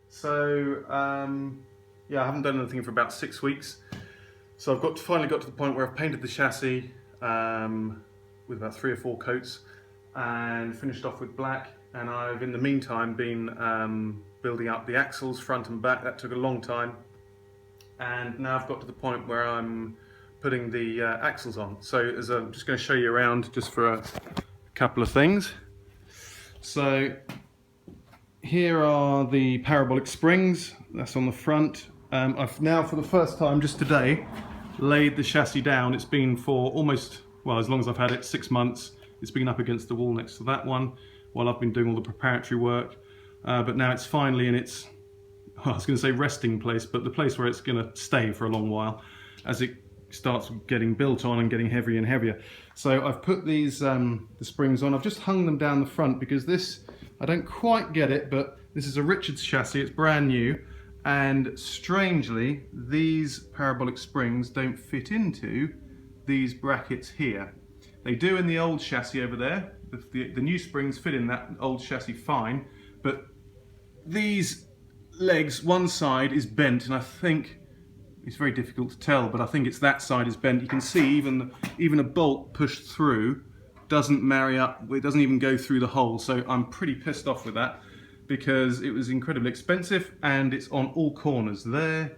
So yeah, I haven't done anything for about 6 weeks. So I've finally got to the point where I've painted the chassis with about 3 or 4 coats and finished off with black. And I've in the meantime been building up the axles front and back. That took a long time. And now I've got to the point where I'm putting the axles on. So as I'm just going to show you around just for a couple of things. So here are the Parabolic Springs, that's on the front. I've now for the first time just today laid the chassis down. It's been for almost, well, as long as I've had it, 6 months. It's been up against the wall next to that one while I've been doing all the preparatory work. But now it's finally in its, I was going to say resting place, but the place where it's going to stay for a long while as it starts getting built on and getting heavier and heavier. So I've put these the springs on. I've just hung them down the front because this, I don't quite get it, but this is a Richards chassis, it's brand new, and strangely these parabolic springs don't fit into these brackets here. They do in the old chassis over there. The new springs fit in that old chassis fine, but these legs, one side is bent, and I think it's very difficult to tell, but I think it's that side is bent. You can see even a bolt pushed through doesn't marry up, it doesn't even go through the hole. So I'm pretty pissed off with that because it was incredibly expensive and it's on all corners, there,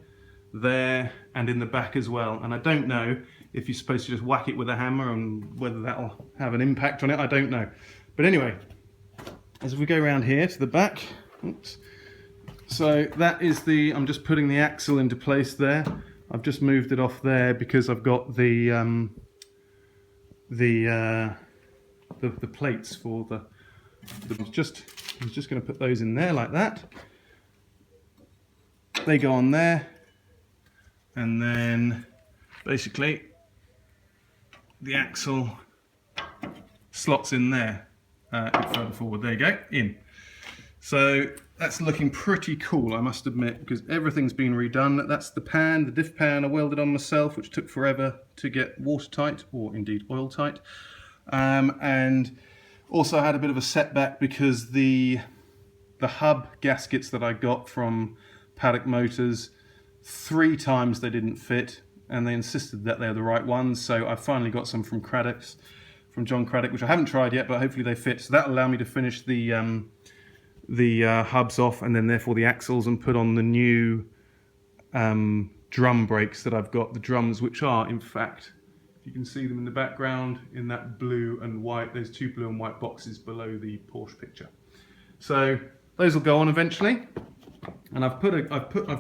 and in the back as well. And I don't know if you're supposed to just whack it with a hammer and whether that'll have an impact on it, I don't know. But anyway, as we go around here to the back, oops. So that is I'm just putting the axle into place there. I've just moved it off there because I've got the plates for the I was just going to put those in there like that. They go on there, and then basically the axle slots in there a bit further forward. There you go, in. So that's looking pretty cool, I must admit, because everything's been redone. That's the pan, the diff pan I welded on myself, which took forever to get watertight, or indeed oil tight. And also I had a bit of a setback because the hub gaskets that I got from Paddock Motors, 3 times they didn't fit, and they insisted that they're the right ones. So I finally got some from Craddock's, from John Craddock, which I haven't tried yet, but hopefully they fit. So that'll allow me to finish the hubs off, and then therefore the axles, and put on the new drum brakes that I've got. The drums, which are in fact, if you can see them in the background in that blue and white, there's 2 blue and white boxes below the Porsche picture. So those will go on eventually, and I've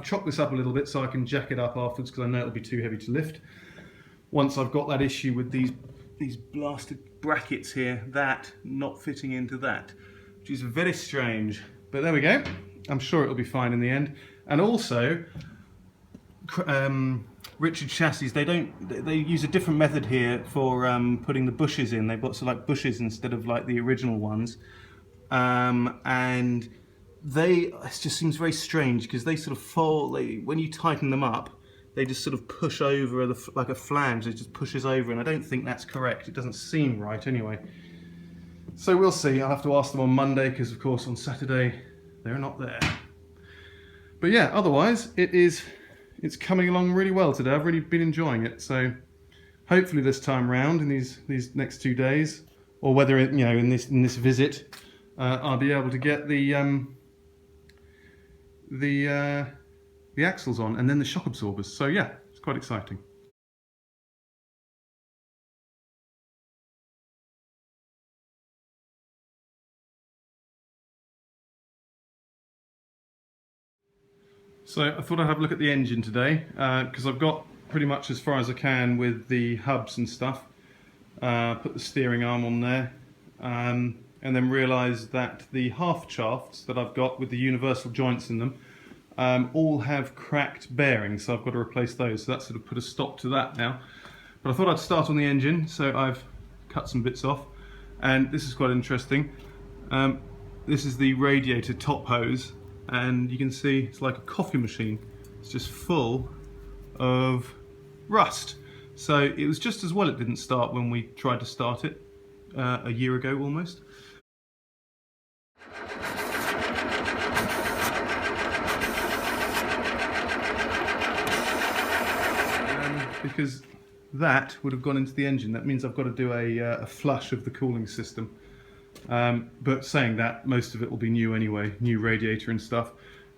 chopped this up a little bit so I can jack it up afterwards because I know it'll be too heavy to lift. Once I've got that issue with these blasted brackets here, that not fitting into that, which is very strange, but there we go. I'm sure it'll be fine in the end. And also, Richard chassis, they use a different method here for putting the bushes in. They've got sort of like bushes instead of like the original ones, and it just seems very strange because they sort of fall. When you tighten them up, they just sort of push over like a flange. It just pushes over, and I don't think that's correct. It doesn't seem right anyway. So we'll see. I'll have to ask them on Monday because, of course, on Saturday they're not there. But yeah, otherwise it's coming along really well today. I've really been enjoying it. So hopefully this time round, in these next 2 days, or whether in this visit, I'll be able to get the axles on, and then the shock absorbers. So yeah, it's quite exciting. So I thought I'd have a look at the engine today, because I've got pretty much as far as I can with the hubs and stuff. Put the steering arm on there, and then realised that the half shafts that I've got with the universal joints in them all have cracked bearings, so I've got to replace those. So that sort of put a stop to that now. But I thought I'd start on the engine, so I've cut some bits off, and this is quite interesting. This is the Radiator Top Hose, and you can see it's like a coffee machine. It's just full of rust. So it was just as well it didn't start when we tried to start it a year ago almost. because that would have gone into the engine. That means I've got to do a flush of the cooling system. But saying that, most of it will be new anyway, new radiator and stuff.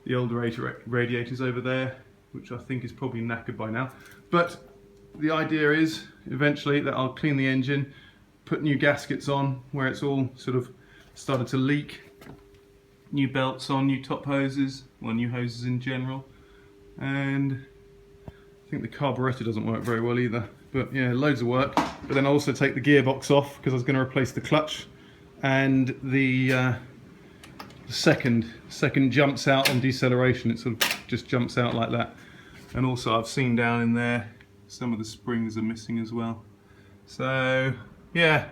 The old radiator's over there, which I think is probably knackered by now. But the idea is eventually that I'll clean the engine, put new gaskets on where it's all sort of started to leak, new belts on, new top hoses, well, new hoses in general, and I think the carburetor doesn't work very well either. But yeah, loads of work. But then I'll also take the gearbox off because I was going to replace the clutch, and the second jumps out on deceleration. It sort of just jumps out like that. And also I've seen down in there some of the springs are missing as well. So yeah,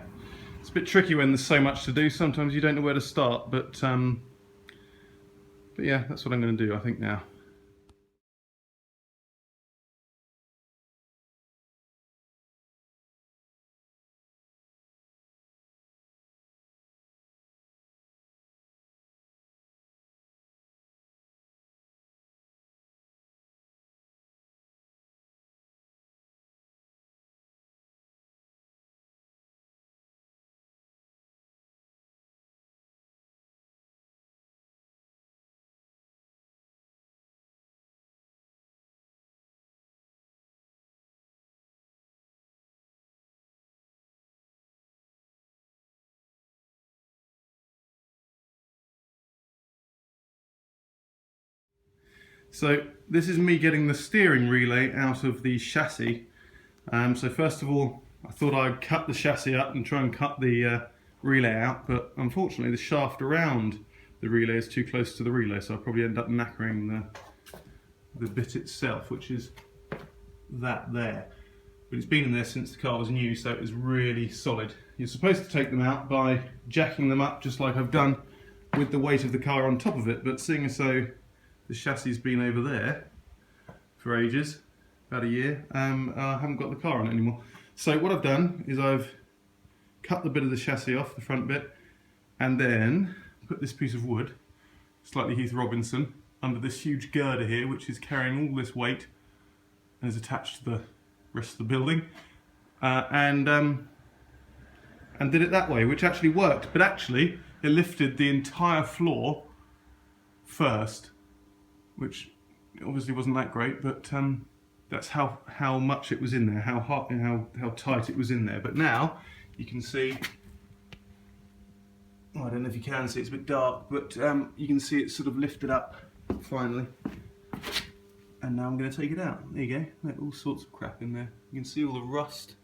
it's a bit tricky when there's so much to do. Sometimes you don't know where to start, but yeah, that's what I'm going to do, I think, now. So this is me getting the steering relay out of the chassis. So first of all, I thought I'd cut the chassis up and try and cut the relay out, but unfortunately the shaft around the relay is too close to the relay, so I'll probably end up knackering the bit itself, which is that there. But it's been in there since the car was new, so it is really solid. You're supposed to take them out by jacking them up, just like I've done with the weight of the car on top of it, but seeing as though the chassis has been over there for ages, about a year, I haven't got the car on it anymore. So what I've done is I've cut the bit of the chassis off, the front bit, and then put this piece of wood, slightly Heath Robinson, under this huge girder here, which is carrying all this weight and is attached to the rest of the building, and did it that way, which actually worked. But actually, it lifted the entire floor first, which obviously wasn't that great, but that's how much it was in there, how hot and how tight it was in there. But now you can see, oh, I don't know if you can see, it's a bit dark, but you can see it's sort of lifted up finally. And now I'm going to take it out. There you go, all sorts of crap in there. You can see all the rust